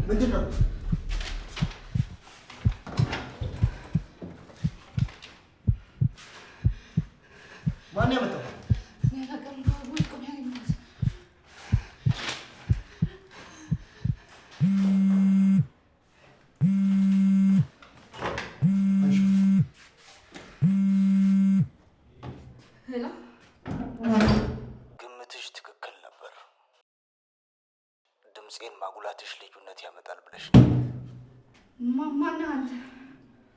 ምንድን ነው? ማን ያመጣው? ግምትሽ ትክክል ነበር። ድምፄን ማጉላትሽ ልዩነት ያመጣል ብለሽ ማነህ አንተ?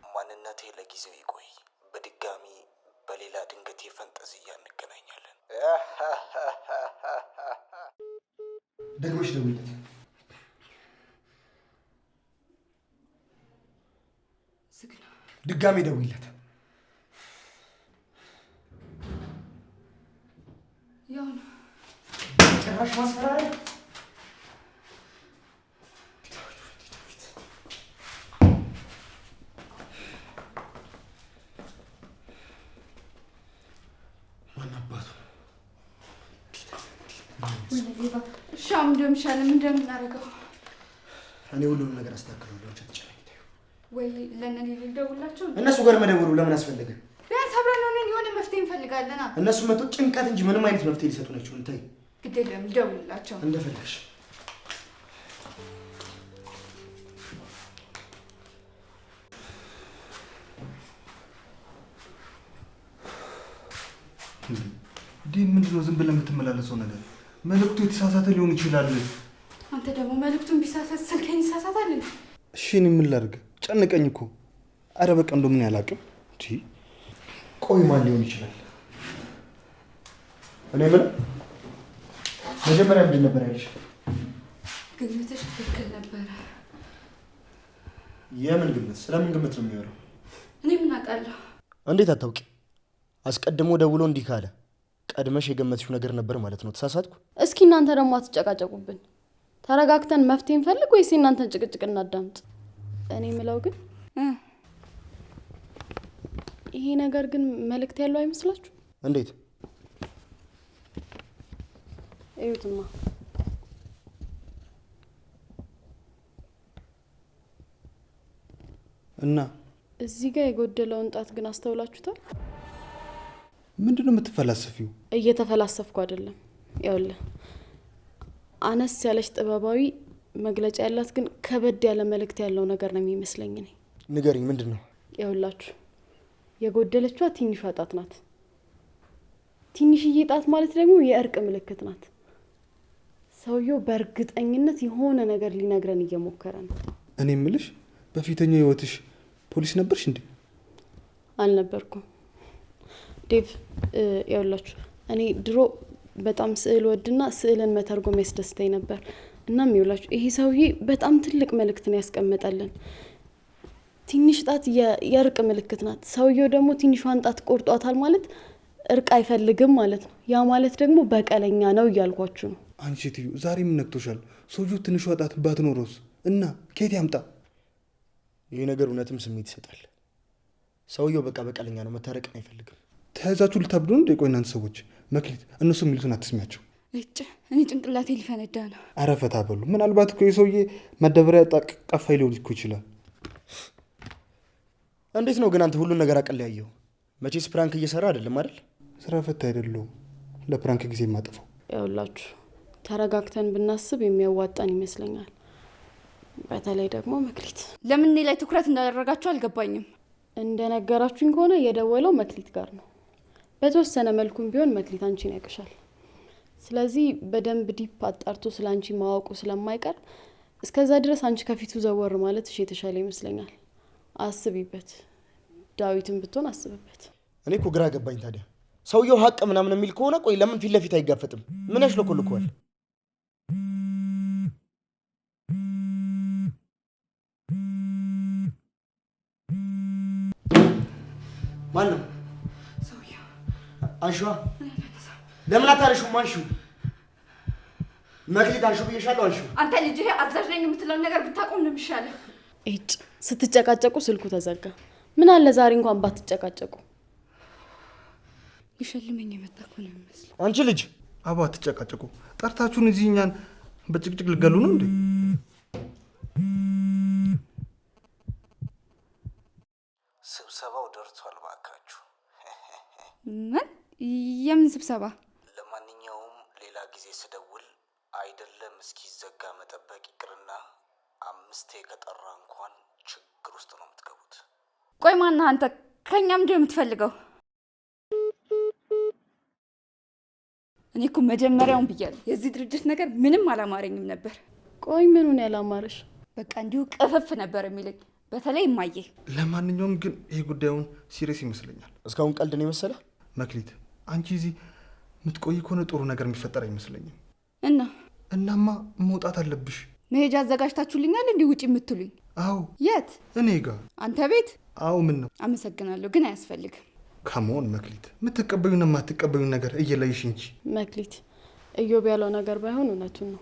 ማንነቴ ለጊዜው ይቆይ። በድጋሚ በሌላ ድንገት ፈንጠዝያ እንገናኛለን። ደግመሽ ደውይለት። ድጋሜ ደውይለት። ያው ነው ጭራሽ ማስፈራሪያ። ማን አባቱ? እሺ እንደውም ይሻላል። ምንድን ነው የምናደርገው? እኔ ሁሉንም ነገር አስተካክላለሁ። ተጨናቂ ወይ ለእነኔ ልደውላቸው? እነሱ ጋር መደወሉ ለምን አስፈለገ? ቢያንስ አብረን ሆነን የሆነ መፍትሄ እንፈልጋለና። እነሱ መቶ ጭንቀት እንጂ ምንም አይነት መፍትሄ ሊሰጡን አይችሉም። ተይ ግድ የለም ልደውልላቸው። እንደፈለግሽ። ዲን ምንድነው ዝም ብለህ የምትመላለሰው ነገር? መልእክቱ የተሳሳተ ሊሆን ይችላል። አንተ ደግሞ መልእክቱን ቢሳሳት ስልኬን ይሳሳታል። እሺ እኔ ምን ላድርግ? ጨነቀኝ እኮ። አረ በቃ እንደው ምን ያላቅም። ቆይ ማን ሊሆን ይችላል? እኔ ምን መጀመሪያ ምንድን ነበር ያልሽ? ግምትሽ ትክክል ነበረ። የምን ግምት? ስለምን ግምት ነው የሚወራው? እኔ ምን አውቃለሁ? እንዴት አታውቂ? አስቀድሞ ደውሎ እንዲህ ካለ ቀድመሽ የገመትሽው ነገር ነበር ማለት ነው። ተሳሳትኩ? እስኪ እናንተ ደግሞ አትጨቃጨቁብን። ተረጋግተን መፍትሄ እንፈልግ ወይስ እናንተን ጭቅጭቅ እናዳምጥ? እኔ ምለው ግን ይሄ ነገር ግን መልእክት ያለው አይመስላችሁ? እንዴት? እዩትማ። እና እዚህ ጋር የጎደለውን ጣት ግን አስተውላችሁታል? ምንድነው የምትፈላሰፊው? እየተፈላሰፍኩ አይደለም። ያውልህ አነስ ያለች ጥበባዊ መግለጫ ያላት ግን ከበድ ያለ መልእክት ያለው ነገር ነው የሚመስለኝ። እኔ ንገሪኝ፣ ምንድነው? ያውላችሁ የጎደለችዋ ትንሿ ጣት ናት። ትንሽዬ ጣት ማለት ደግሞ የእርቅ ምልክት ናት። ሰውየው በእርግጠኝነት የሆነ ነገር ሊነግረን እየሞከረ ነው። እኔ ምልሽ በፊተኛው ህይወትሽ ፖሊስ ነበርሽ እንዴ? አልነበርኩም ዴቭ። ያውላችሁ እኔ ድሮ በጣም ስዕል ወድና ስዕልን መተርጎም ያስደስተኝ ነበር። እናም ይውላችሁ ይሄ ሰውዬ በጣም ትልቅ መልእክት ነው ያስቀመጠልን። ትንሽ ጣት የእርቅ ምልክት ናት። ሰውየው ደግሞ ትንሿን ጣት ቆርጧታል ማለት እርቅ አይፈልግም ማለት ነው። ያ ማለት ደግሞ በቀለኛ ነው እያልኳችሁ ነው። አንቺ ትዩ ዛሬ ምን ነክቶሻል? ሰውየው ትንሿ ጣት ባትኖረውስ? እና ከየት ያምጣ? ይህ ነገር እውነትም ስሜት ይሰጣል። ሰውየው በቃ በቀለኛ ነው፣ መታረቅን አይፈልግም። ተያዛችሁ ልታብዱ እንዴ? ቆይ እናንተ ሰዎች መክሊት፣ እነሱ የሚሉትን አትስሚያቸው። እኔ ጭንቅላቴ ሊፈነዳ ነው። ኧረ ፈታ በሉ። ምናልባት እኮ የሰውዬ መደበሪያ ቀፋይ ሊሆን እኮ ይችላል። እንዴት ነው ግን አንተ ሁሉን ነገር አቀለያየው? መቼስ ፕራንክ እየሰራ አይደለም አይደል? ስራ ፈታ አይደለሁም። ለፕራንክ ጊዜ የማጠፋው። ያውላችሁ ተረጋግተን ብናስብ የሚያዋጣን ይመስለኛል። በተለይ ደግሞ መክሊት። ለምን እኔ ላይ ትኩረት እንዳደረጋችሁ አልገባኝም። እንደነገራችሁኝ ከሆነ የደወለው መክሊት ጋር ነው። በተወሰነ መልኩም ቢሆን መክሊት አንቺን ያውቅሻል። ስለዚህ በደንብ ዲፕ አጣርቶ ስለ አንቺ ማወቁ ስለማይቀር እስከዛ ድረስ አንቺ ከፊቱ ዘወር ማለት እሺ የተሻለ ይመስለኛል። አስቢበት። ዳዊትን ብትሆን አስብበት። እኔ እኮ ግራ ገባኝ። ታዲያ ሰውየው ሀቅ ምናምን የሚል ከሆነ ቆይ ለምን ፊት ለፊት አይጋፈጥም? ምን ያሽለኮልከዋል? ማን ነው ሰውየው? አንሺዋ። ለምን አታነሺውም? አንሺው። መክሊት አንሺው ብዬሻለሁ። አንሺው። አንተ ልጅ ይሄ አዛዥ ነኝ የምትለውን ነገር ብታቆም ነው የሚሻለው። እጭ ስትጨቃጨቁ ስልኩ ተዘጋ። ምን አለ ዛሬ እንኳን ባትጨቃጨቁ። ይሸልመኝ የመጣ እኮ ነው የሚመስለው። አንቺ ልጅ አባ አትጨቃጨቁ። ጠርታችሁን እዚህ እኛን በጭቅጭቅ ልገሉ ነው እንዴ? ስብሰባው ደርሷል ባካችሁ። ምን? የምን ስብሰባ? ለማንኛውም ሌላ ጊዜ ስደውል አይደለም እስኪዘጋ መጠበቅ ይቅርና 5 ከጠራ እንኳን ችግር ውስጥ ነው የምትገቡት። ቆይ ማነህ አንተ? ከኛ ምንድን ነው የምትፈልገው? እኔ እኮ መጀመሪያውን ብያለሁ የዚህ ድርጅት ነገር ምንም አላማረኝም ነበር። ቆይ ምኑን ያላማረሽ? በቃ እንዲሁ ቅፍፍ ነበር የሚለኝ፣ በተለይ እማዬ። ለማንኛውም ግን ይሄ ጉዳዩን ሲሪየስ ይመስለኛል። እስካሁን ቀልድ ነው የመሰለ? መክሊት አንቺ እዚህ የምትቆይ ከሆነ ጥሩ ነገር የሚፈጠር አይመስለኝም። እናማ መውጣት አለብሽ። መሄጃ አዘጋጅታችሁልኛል እንዲህ ውጪ የምትሉኝ? አዎ። የት? እኔ ጋር። አንተ ቤት? አዎ። ምን ነው? አመሰግናለሁ ግን አያስፈልግም። ካሞን መክሊት፣ የምትቀበዩና የማትቀበዩን ነገር እየለይሽ እንጂ። መክሊት፣ እዮብ ያለው ነገር ባይሆን እውነቱን ነው።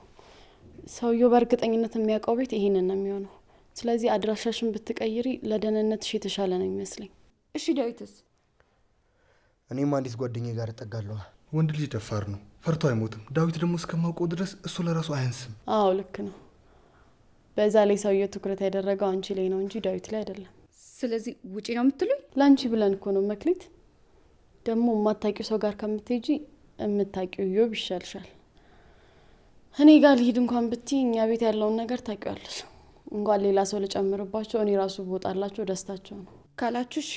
ሰውየው በእርግጠኝነት የሚያውቀው ቤት ይሄንን ነው የሚሆነው። ስለዚህ አድራሻሽን ብትቀይሪ ለደህንነትሽ የተሻለ ነው የሚመስለኝ። እሺ ዳዊትስ? እኔም አንዲት ጓደኛዬ ጋር እጠጋለሁ። ወንድ ልጅ ደፋር ነው፣ ፈርቶ አይሞትም። ዳዊት ደግሞ እስከማውቀው ድረስ እሱ ለራሱ አያንስም። አዎ ልክ ነው። በዛ ላይ ሰውየው ትኩረት ያደረገው አንቺ ላይ ነው እንጂ ዳዊት ላይ አይደለም። ስለዚህ ውጪ ነው የምትሉኝ? ለአንቺ ብለን እኮ ነው መክሊት። ደግሞ የማታውቂው ሰው ጋር ከምትሄጂ የምታውቂው እዮብ ይሻልሻል። እኔ ጋር ልሂድ እንኳን ብትይ እኛ ቤት ያለውን ነገር ታውቂዋለሽ። እንኳን ሌላ ሰው ልጨምርባቸው እኔ ራሱ ብወጣላቸው ደስታቸው ነው ካላችሁሽ።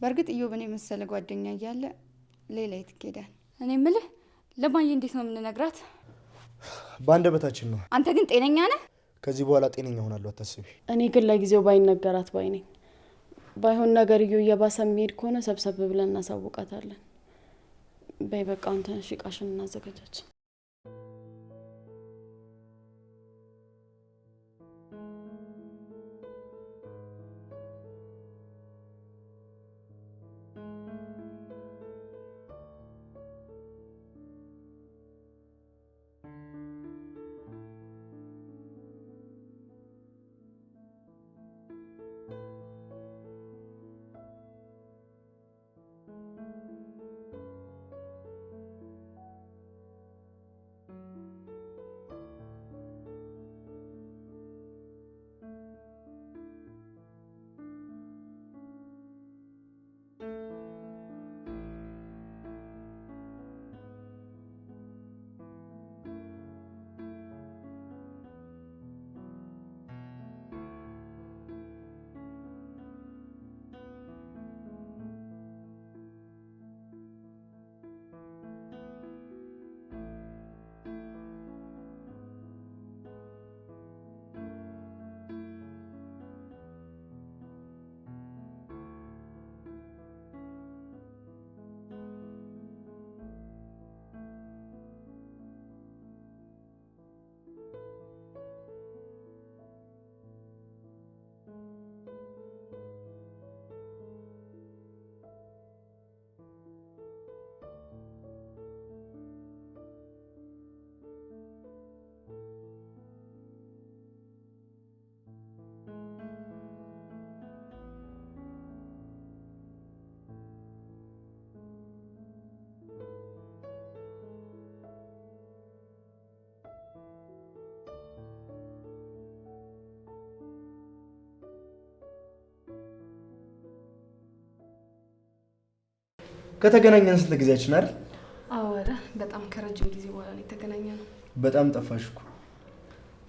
በእርግጥ እዮብን የመሰለ ጓደኛ እያለ ሌላ የት ይኬዳል? እኔ የምልህ ለማየ እንዴት ነው የምንነግራት? በአንደበታችን ነው። አንተ ግን ጤነኛ ነህ? ከዚህ በኋላ ጤነኛ ሆናለሁ አታስቢ። እኔ ግን ለጊዜው ባይነገራት ባይ ነኝ። ባይሆን ነገርየው እየባሰ የሚሄድ ከሆነ ሰብሰብ ብለን እናሳውቃታለን። በይ በቃ አሁን ተነሽ፣ እቃሽን እናዘጋጃች። ከተገናኘን ስንት ጊዜያችን አይደል? አዎ በጣም ከረጅም ጊዜ በኋላ ነው የተገናኘነው። በጣም ጠፋሽ እኮ።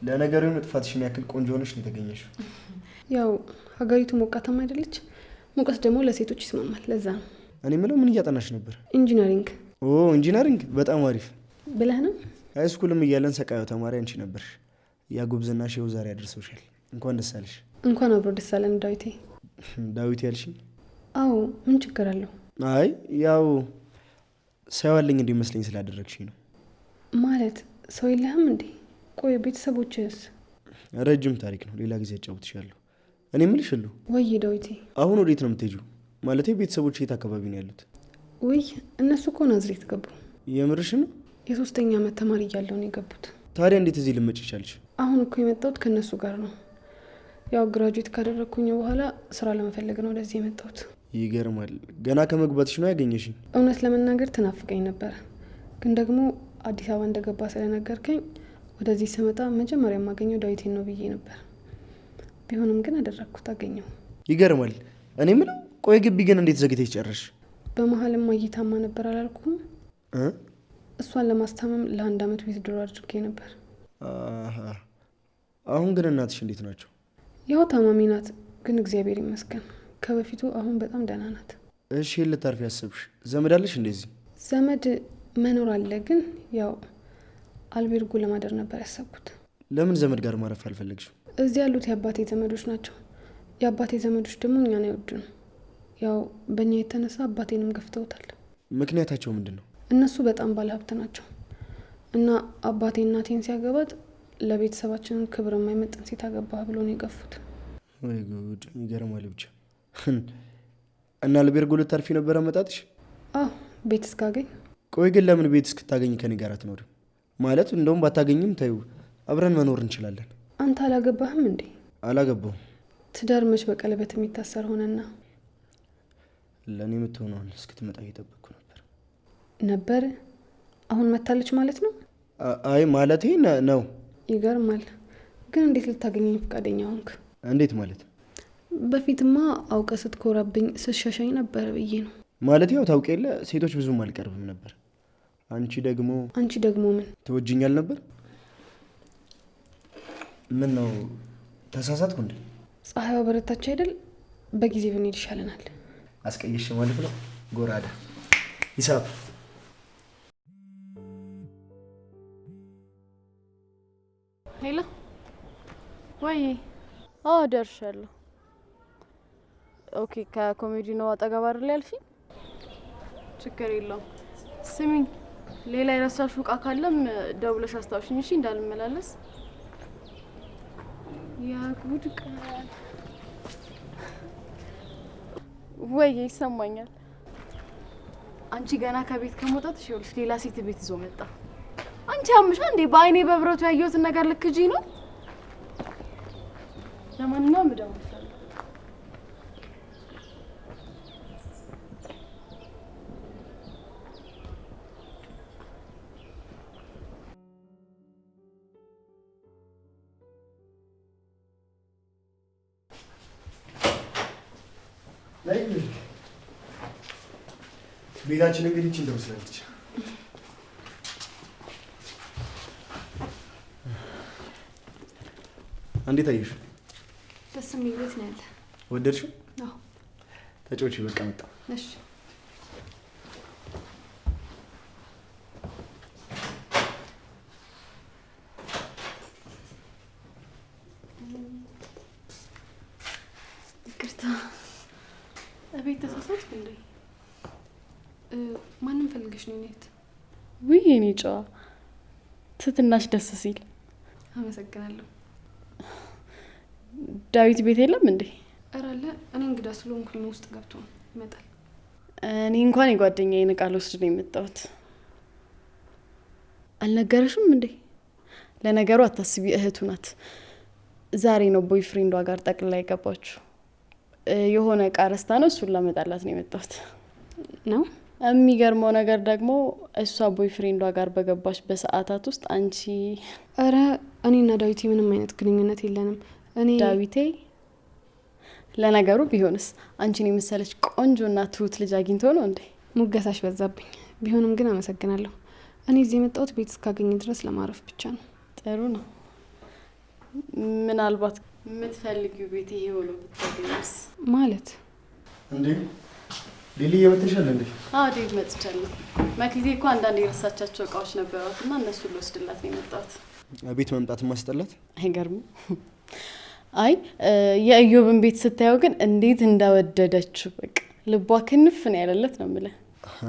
ለነገሩ መጥፋትሽን ያክል ቆንጆ ሆነሽ ነው የተገኘሽው። ያው ሀገሪቱ ሞቃታማ አይደለች? ሙቀት ደግሞ ለሴቶች ይስማማል። ለዛ ነው። እኔ የምለው ምን እያጠናሽ ነበር? ኢንጂነሪንግ። ኦ ኢንጂነሪንግ በጣም አሪፍ ብለህ ነው? ሃይስኩልም እያለን ሰቃዩ ተማሪ አንቺ ነበርሽ። ያ ጉብዝናሽ ይኸው ዛሬ አድርሰውሻል። እንኳን ደስ አለሽ። እንኳን አብሮ ደስ አለን ዳዊቴ። ዳዊት ያልሽኝ? አዎ ምን ችግር አለው? አይ ያው ሰው ያለኝ እንዲመስለኝ ስላደረግሽኝ ነው። ማለት ሰው የለህም እንዴ? ቆይ ቤተሰቦችስ? ረጅም ታሪክ ነው፣ ሌላ ጊዜ አጫውትሻለሁ። እኔ የምልሽ ሁሉ ወይ ዳዊቴ፣ አሁን ወዴት ነው የምትሄጂው? ማለቴ ቤተሰቦች የት አካባቢ ነው ያሉት? ወይ እነሱ እኮ ናዝሬት ገቡ። የምርሽ ነው? የ3ኛ ዓመት ተማሪ እያለሁ ነው የገቡት። ታዲያ እንዴት እዚህ ልመጭ ይቻልሽ? አሁን እኮ የመጣሁት ከእነሱ ጋር ነው። ያው ግራጁዌት ካደረግኩኝ በኋላ ስራ ለመፈለግ ነው ወደዚህ የመጣሁት። ይገርማል። ገና ከመግባትሽ ነው ያገኘሽኝ። እውነት ለመናገር ትናፍቀኝ ነበረ፣ ግን ደግሞ አዲስ አበባ እንደገባ ስለነገርከኝ ወደዚህ ስመጣ መጀመሪያ የማገኘው ዳዊቴን ነው ብዬ ነበር። ቢሆንም ግን አደረግኩት፣ አገኘው። ይገርማል። እኔ የምለው ቆይ ግቢ ግን እንዴት ዘግተሽ ጨረሽ? በመሀልም እየታማ ነበር አላልኩም? እሷን ለማስታመም ለ1 አመት ቤት ድሮ አድርጌ ነበር። አሁን ግን እናትሽ እንዴት ናቸው? ያው ታማሚ ናት፣ ግን እግዚአብሔር ይመስገን ከበፊቱ አሁን በጣም ደህና ናት። እሺ ልታርፊ ያሰብሽ ዘመድ አለሽ? እንደዚህ ዘመድ መኖር አለ፣ ግን ያው አልቤርጎ ለማደር ነበር ያሰብኩት። ለምን ዘመድ ጋር ማረፍ አልፈለግሽም? እዚህ ያሉት የአባቴ ዘመዶች ናቸው። የአባቴ ዘመዶች ደግሞ እኛን አይወዱንም። ያው በእኛ የተነሳ አባቴንም ገፍተውታል። ምክንያታቸው ምንድን ነው? እነሱ በጣም ባለሀብት ናቸው እና አባቴ እናቴን ሲያገባት ለቤተሰባችንን ክብር የማይመጥን ሴት አገባህ ብሎ ነው የገፉት። ወይ ጉድ! ይገርማል ብቻ። እና አልቤርጎ ልታርፊ ነበር አመጣጥሽ? አዎ ቤት እስካገኝ። ቆይ ግን ለምን ቤት እስክታገኝ ከኔ ጋር አትኖርም? ማለት እንደውም ባታገኝም ተይው፣ አብረን መኖር እንችላለን። አንተ አላገባህም እንዴ? አላገባሁም። ትዳር መች በቀለበት የሚታሰር ሆነና? ለእኔ የምትሆነውን እስክትመጣ እየጠበቅኩ ነበር። አሁን መታለች ማለት ነው? አይ ማለቴ ነው። ይገርማል። ግን እንዴት ልታገኘኝ ፈቃደኛ ሆንክ? እንዴት ማለት? በፊትማ አውቀ ስትኮራብኝ ስትሸሸኝ ነበር ብዬ ነው። ማለት ያው ታውቂ የለ ሴቶች ብዙም አልቀርብም ነበር። አንቺ ደግሞ ምን ትወጂኛል ነበር? ምን ነው ተሳሳትኩ እንዴ? ፀሐይዋ በረታች አይደል? በጊዜ ብንሄድ ይሻለናል። አስቀየሽ ማለት ነው። ጎራዳ ሂሳብ ሄሎ ወይ? አዎ ደርሻለሁ። ኦኬ ከኮሜዲ ነው አጠገብ አይደል ያልሽኝ? ችግር የለውም። ስሚኝ ሌላ የረሳሽው ዕቃ ካለም ደውለሽ አስታውሽኝ እሺ፣ እንዳልመላለስ። ያ ጉድ ቀን ወይ ይሰማኛል። አንቺ ገና ከቤት ከመውጣትሽ ይኸውልሽ ሌላ ሴት ቤት ይዞ መጣ። አንቺ አምሻ እንዴ? በአይኔ በብረቱ ያየሁትን ነገር ልክጂ ነው። ለማንኛውም እደውልልሻለሁ። ቤታችን እንግዲህ እቺ እንደመስላለች። እንዴት አየሽ? ደስ የሚል ቤት ነው ያለ። ወደድሽው? አዎ። ተጫውቺ በቃ መጣ። እሺ። ይቅርታ እቤት ተሳሳትኩ እንዴ? ማንም ፈልገሽ ነው ኔት? ውይ የኔ ጨዋ ትትናሽ ደስ ሲል። አመሰግናለሁ። ዳዊት ቤት የለም እንዴ? ኧረ አለ። እኔ እንግዳ ስለሆንኩኝ ውስጥ ገብቶ ይመጣል። እኔ እንኳን የጓደኛዬን ዕቃ ልወስድ ነው የመጣሁት። አልነገረሽም እንዴ? ለነገሩ አታስቢ፣ እህቱ ናት። ዛሬ ነው ቦይ ፍሬንዷ ጋር ጠቅልላ የገባችው። የሆነ ዕቃ ረስታ ነው፣ እሱን ላመጣላት ነው የመጣሁት። ነው የሚገርመው ነገር ደግሞ እሷ ቦይ ፍሬንዷ ጋር በገባች በሰዓታት ውስጥ አንቺ። ኧረ እኔና ዳዊቴ ምንም አይነት ግንኙነት የለንም። እኔ ዳዊቴ ለነገሩ ቢሆንስ አንቺን የመሰለች ቆንጆና ትሁት ልጅ አግኝቶ ነው እንዴ? ሙገሳሽ በዛብኝ። ቢሆንም ግን አመሰግናለሁ። እኔ እዚህ የመጣሁት ቤት እስካገኝ ድረስ ለማረፍ ብቻ ነው። ጥሩ ነው። ምናልባት የምትፈልጊው ቤት ይሄ ሆኖ ብታገኝስ? ማለት እንዴ ሊሊ እየመተሻል እንዴ? አዎ ዴቭ መጥቻለሁ። መክሊቴ እኮ አንዳንድ የረሳቻቸው እቃዎች ነበሯት እና እነሱን ልወስድላት ነው የመጣሁት። ቤት መምጣት ማስጠላት አይገርም? አይ የእዮብን ቤት ስታየው ግን እንዴት እንዳወደደችው በቃ ልቧ ክንፍ ነው ያለለት ነው የምልህ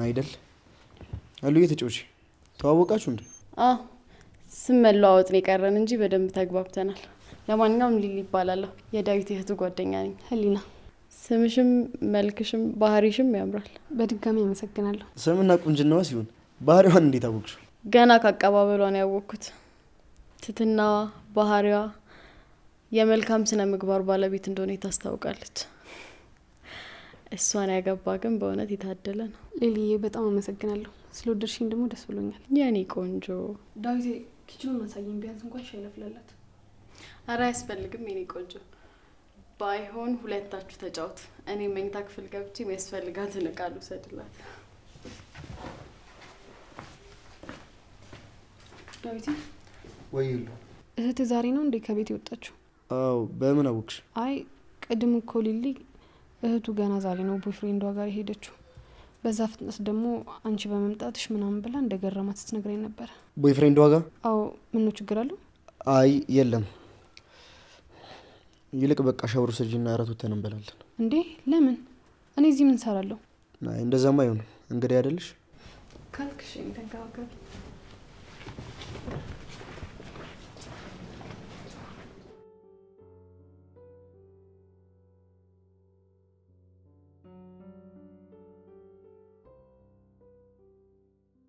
አይደል? አሉ እየተጫወች ተዋወቃችሁ እንዴ? አዎ ስም መለዋወጥ ነው የቀረን እንጂ በደንብ ተግባብተናል። ለማንኛውም ሊሊ ይባላለሁ። የዳዊት እህቱ ጓደኛ ነኝ። ህሊና። ስምሽም መልክሽም ባህሪሽም ያምራል። በድጋሚ አመሰግናለሁ። ስምና ቁንጅናዋ ሲሆን ባህሪዋን እንዴት አወቅሽው? ገና ካቀባበሏ ነው ያወቅኩት። ትትናዋ፣ ባህሪዋ የመልካም ስነ ምግባር ባለቤት እንደሆነ ታስታውቃለች። እሷን ያገባ ግን በእውነት የታደለ ነው። ሊሊዬ በጣም አመሰግናለሁ። ስለወደድሽኝ ደግሞ ደስ ብሎኛል። የኔ ቆንጆ። ዳዊቴ ኪችኑን አሳየኝ፣ ቢያንስ እንኳን ሻይ ላፍላላት። ኧረ አያስፈልግም የኔ ቆንጆ። ባይሆን ሁለታችሁ ተጫወቱ። እኔ መኝታ ክፍል ገብቼ የሚያስፈልጋትን ዕቃ ልውሰድላት። ዳዊት ወይ ይሉ እህት ዛሬ ነው እንዴ ከቤት የወጣችው? አዎ። በምን አወቅሽ? አይ ቅድም እኮ ሊሊ እህቱ ገና ዛሬ ነው ቦይፍሬንዷ ጋር የሄደችው። በዛ ፍጥነት ደግሞ አንቺ በመምጣትሽ ምናምን ብላ እንደገረማት ስትነግረኝ ነበር። ቦይፍሬንዷ ጋር? አዎ። ምን ችግር አለው? አይ የለም። ይልቅ በቃ ሻወር ወስጂና እራት ወተን እንበላለን። እንዴ ለምን? እኔ እዚህ ምን ሰራለሁ? አይ እንደዛማ አይሆንም። እንግዲህ አይደልሽ ካልክሽ ተንከባከቢ።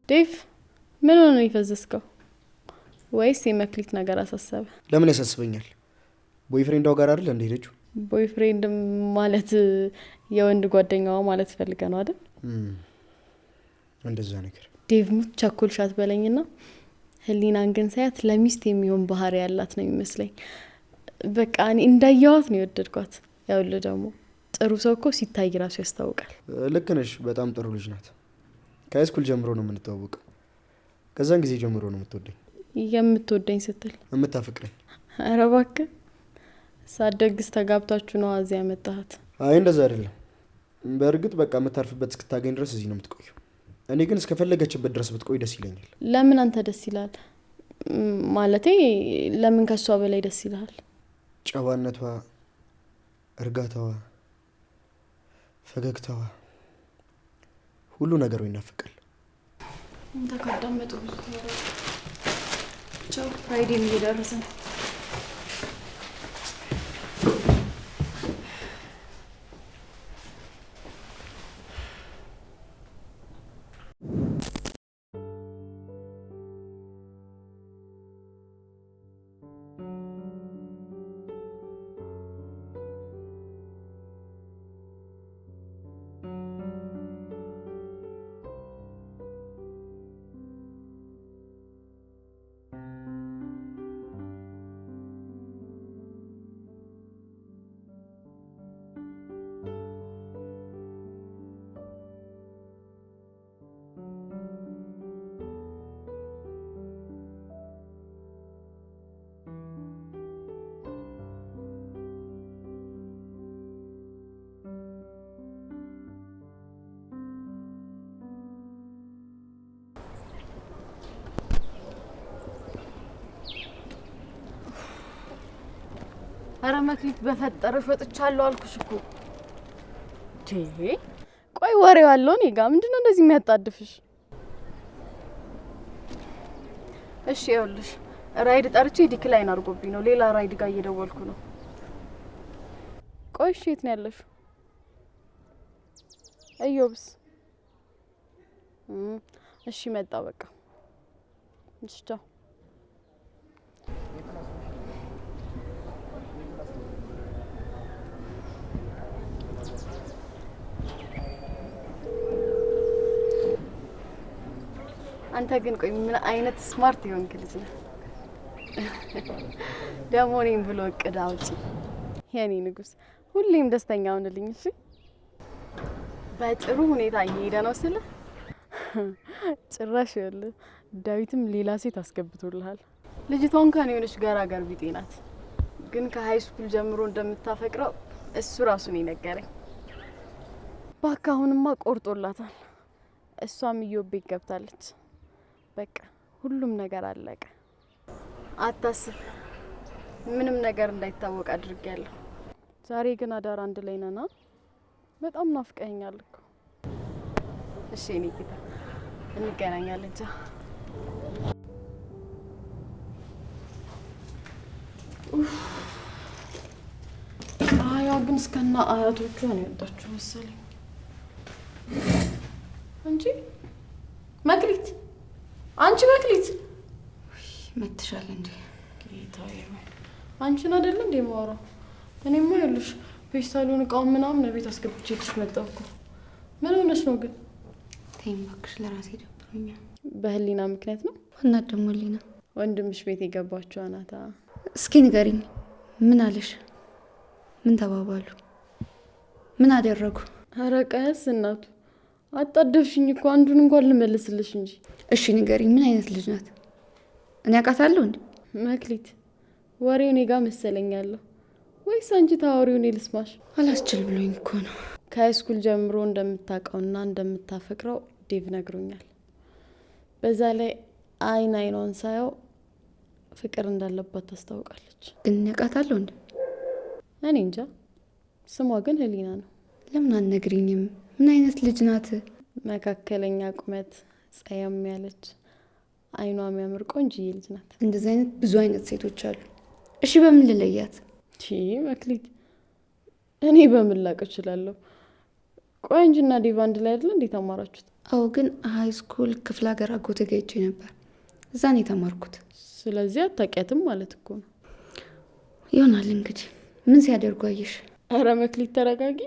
ዴቭ ምን ሆነ የፈዘዝከው? ወይስ የመክሊት ነገር አሳሰበ? ለምን ያሳስበኛል? ቦይፍሬንዷ ጋር አይደል እንደ ሄደችው? ቦይፍሬንድ ማለት የወንድ ጓደኛዋ ማለት ፈልገ ነው አይደል? እንደዛ ነገር። ዴቭ ሙት ቸኮልሻት በለኝና ህሊናን ግን ሳያት ለሚስት የሚሆን ባህሪ ያላት ነው የሚመስለኝ። በቃ እኔ እንዳየዋት ነው የወደድኳት። ያውልህ ደግሞ ጥሩ ሰው እኮ ሲታይ ራሱ ያስታውቃል። ልክ ነሽ። በጣም ጥሩ ልጅ ናት። ከሃይስኩል ጀምሮ ነው የምንተዋወቀው። ከዛን ጊዜ ጀምሮ ነው የምትወደኝ። የምትወደኝ ስትል? የምታፈቅረኝ። ኧረ እባክህ ሳትደግስ ተጋብታችሁ ነው እዚህ ያመጣሃት? አይ እንደዛ አይደለም። በእርግጥ በቃ የምታርፍበት እስክታገኝ ድረስ እዚህ ነው የምትቆየው። እኔ ግን እስከፈለገችበት ድረስ ብትቆይ ደስ ይለኛል። ለምን አንተ ደስ ይላል? ማለቴ ለምን ከሷ በላይ ደስ ይላል? ጨዋነቷ፣ እርጋታዋ፣ ፈገግታዋ፣ ሁሉ ነገሩ ይናፍቃል። አንተ ካዳመጡ ብዙ ተወራ። ቻው። ፍራይዴም እየደረሰ ነው። አረ መክሊት በፈጠረሽ ወጥቻለሁ አልኩሽ እኮ። ቆይ ወሬው አለው እኔ ጋር ምንድነው እንደዚህ የሚያጣድፍሽ? እሺ ይኸውልሽ ራይድ ጠርቼ ዲክላይን አድርጎብኝ ነው። ሌላ ራይድ ጋር እየደወልኩ ነው። ቆይ እሺ የት ነው ያለሽው? እዮብስ? እሺ መጣ በቃ። እሺ ቻው። አንተ ግን ቆይ ምን አይነት ስማርት የሆንክ ልጅ ነህ? ደግሞ እኔም ብሎ እቅድ አውጪ። የኔ ንጉስ ሁሌም ደስተኛ ሁንልኝ እሺ። በጥሩ ሁኔታ እየሄደ ነው ስለ ጭራሽ ይኸውልህ ዳዊትም ሌላ ሴት አስገብቶልሃል። ልጅቷ እንኳን የሆነች ገራገር ቢጤ ናት፣ ግን ከሀይ ስኩል ጀምሮ እንደምታፈቅረው እሱ ራሱ ነው የነገረኝ። ባካ አሁንማ ቆርጦላታል። እሷም ኢዮብ ቤት ገብታለች። በቃ ሁሉም ነገር አለቀ። አታስብ፣ ምንም ነገር እንዳይታወቅ አድርጌያለሁ። ዛሬ ግን አዳር አንድ ላይ ነና። በጣም ናፍቀኸኛል እኮ። እሺ እኔ ጌታ እንገናኛለን። ቻው። አያ ግን እስከና አያቶቿ ነው የወጣችው መሰለኝ። አንቺ መክሊት፣ አንቺ መክሊት መትሻል እንዴ? ጌታዬ አንቺን አይደል እንዴ ማወራው? እኔማ ይኸውልሽ ፌስታሉን እቃውን ምናምን ቤት አስገብቼልሽ መጣሁ እኮ። ምን ሆነሽ ነው ግን? ተይኝ እባክሽ፣ ለራሴ ደብሮኛል። በህሊና ምክንያት ነው? እና ደግሞ ህሊና ወንድምሽ ቤት የገባችው አናታ። እስኪ ንገሪኝ፣ ምን አለሽ? ምን ተባባሉ? ምን አደረጉ? ኧረ ቀስ እናቱ አጣደፍሽኝ እኮ አንዱን እንኳን ልመልስልሽ እንጂ። እሺ ንገሪኝ፣ ምን አይነት ልጅ ናት? እኔ አውቃታለሁ እንዴ? መክሊት ወሬው እኔ ጋር መሰለኝ ያለው ወይስ አንቺ ታወሪው እኔ ልስማሽ? አላስችል ብሎኝ እኮ ነው። ከሃይስኩል ጀምሮ እንደምታውቀውና እንደምታፈቅረው ዴቭ ነግሮኛል። በዛ ላይ አይኗን ሳየው ፍቅር እንዳለባት ታስታውቃለች። ግን እኔ አውቃታለሁ እንዴ? እኔ እንጃ። ስሟ ግን ህሊና ነው። ለምን አትነግሪኝም? ምን አይነት ልጅ ናት? መካከለኛ ቁመት፣ ጸየም ያለች፣ አይኗ የሚያምር ቆንጅዬ ልጅ ናት። እንደዚህ አይነት ብዙ አይነት ሴቶች አሉ። እሺ በምን ልለያት? መክሊት እኔ በምን ላቅ እችላለሁ? ቆይ እንጂና ዴቭ አንድ ላይ አይደል እንዴት አማራችሁት? አዎ፣ ግን ሃይ ስኩል ክፍለ ሀገር አጎቴ ጋር ሄጄ ነበር። እዛ ነው የተማርኩት። ስለዚህ አታውቂያትም ማለት እኮ ነው። ይሆናል እንግዲህ። ምን ሲያደርጉ አየሽ? አረ መክሊት ተረጋጊ።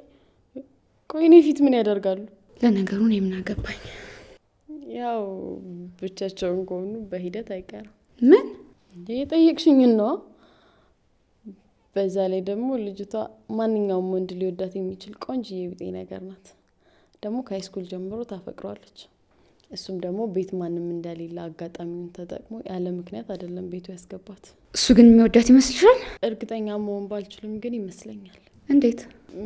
ቆይ እኔ ፊት ምን ያደርጋሉ? ለነገሩ እኔ ምን አገባኝ? ያው ብቻቸውን ከሆኑ በሂደት አይቀርም። ምን የጠየቅሽኝን ነዋ። በዛ ላይ ደግሞ ልጅቷ ማንኛውም ወንድ ሊወዳት የሚችል ቆንጅዬ ቢጤ ነገር ናት። ደግሞ ከሃይስኩል ጀምሮ ታፈቅረዋለች። እሱም ደግሞ ቤት ማንም እንደሌለ አጋጣሚውን ተጠቅሞ ያለ ምክንያት አይደለም ቤቱ ያስገባት። እሱ ግን የሚወዳት ይመስልሻል? እርግጠኛ መሆን ባልችልም ግን ይመስለኛል። እንዴት?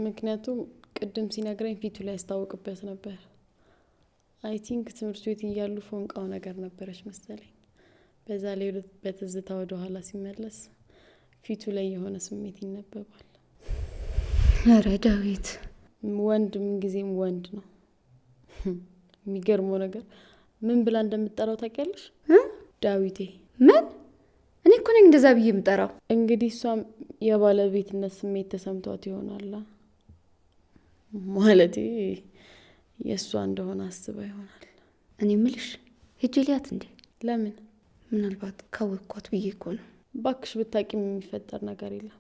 ምክንያቱም ቅድም ሲነግረኝ ፊቱ ላይ ያስታውቅበት ነበር። አይ ቲንክ ትምህርት ቤት እያሉ ፎንቃው ነገር ነበረች መሰለኝ። በዛ ላይ በትዝታ ወደ ኋላ ሲመለስ ፊቱ ላይ የሆነ ስሜት ይነበባል። ኧረ ዳዊት፣ ወንድ ምን ጊዜም ወንድ ነው። የሚገርመው ነገር ምን ብላ እንደምጠራው ታውቂያለሽ? ዳዊቴ። ምን? እኔ እኮ ነኝ እንደዛ ብዬ የምጠራው። እንግዲህ እሷም የባለቤትነት ስሜት ተሰምቷት ይሆናል። ማለቴ የእሷ እንደሆነ አስባ ይሆናል። እኔ ምልሽ ሂጅ ሊያት እንዴ? ለምን? ምናልባት ካወቅኳት ብዬ እኮ ነው። ባክሽ ብታቂም የሚፈጠር ነገር የለም።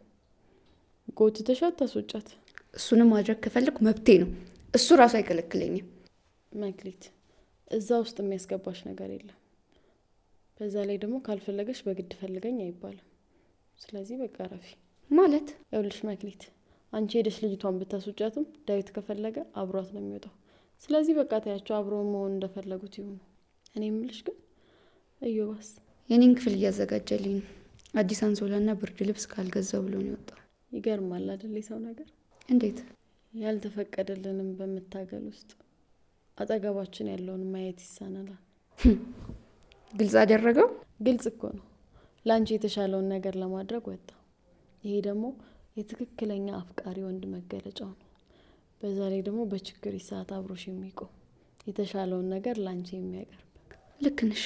ጎትተሻት ታስወጫት። እሱንም ማድረግ ከፈለኩ መብቴ ነው። እሱ ራሱ አይከለክለኝም። መክሊት እዛ ውስጥ የሚያስገባሽ ነገር የለም። በዛ ላይ ደግሞ ካልፈለገሽ በግድ ፈልገኝ አይባልም። ስለዚህ በቃ ረፊ ማለት ይኸውልሽ መክሊት፣ አንቺ ሄደሽ ልጅቷን ብታስወጫትም ዳዊት ከፈለገ አብሯት ነው የሚወጣው። ስለዚህ በቃ ታያቸው አብሮ መሆን እንደፈለጉት ይሁኑ። እኔ የምልሽ ግን እዮባስ የኔን ክፍል እያዘጋጀልኝ ነው። አዲስ አንሶላና ብርድ ልብስ ካልገዛው ብሎ ነው የወጣው። ይገርማል አይደል የሰው ነገር? እንዴት? ያልተፈቀደልንም በመታገል ውስጥ አጠገባችን ያለውን ማየት ይሳናላል። ግልጽ አደረገው። ግልጽ እኮ ነው። ለአንቺ የተሻለውን ነገር ለማድረግ ወጣ። ይሄ ደግሞ የትክክለኛ አፍቃሪ ወንድ መገለጫው ነው። በዛ ላይ ደግሞ በችግር ሰዓት አብሮሽ የሚቆም የተሻለውን ነገር ለአንቺ የሚያቀርብ። ልክ ነሽ።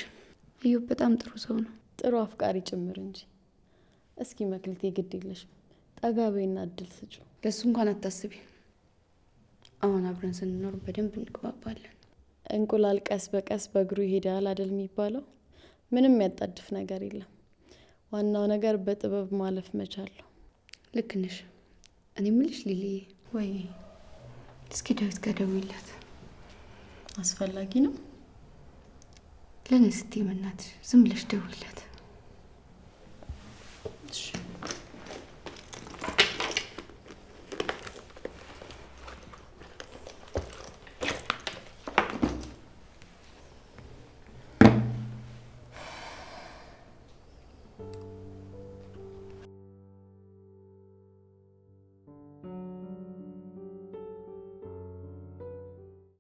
እዩብ በጣም ጥሩ ሰው ነው። ጥሩ አፍቃሪ ጭምር እንጂ። እስኪ መክሊቴ ግድ የለሽም፣ ጠጋቤና እድል ስጩ። ለሱ እንኳን አታስቢ። አሁን አብረን ስንኖር በደንብ እንግባባለን። እንቁላል ቀስ በቀስ በእግሩ ይሄዳል አይደል የሚባለው? ምንም ያጣድፍ ነገር የለም። ዋናው ነገር በጥበብ ማለፍ መቻል ነው። ልክ ነሽ። እኔ ምልሽ ሊሊዬ፣ ወይ እስኪ ዳዊት ጋር ደውይለት። አስፈላጊ ነው? ለእኔ ስትይ መናትሽ ዝም ብለሽ ደውይለት። እሺ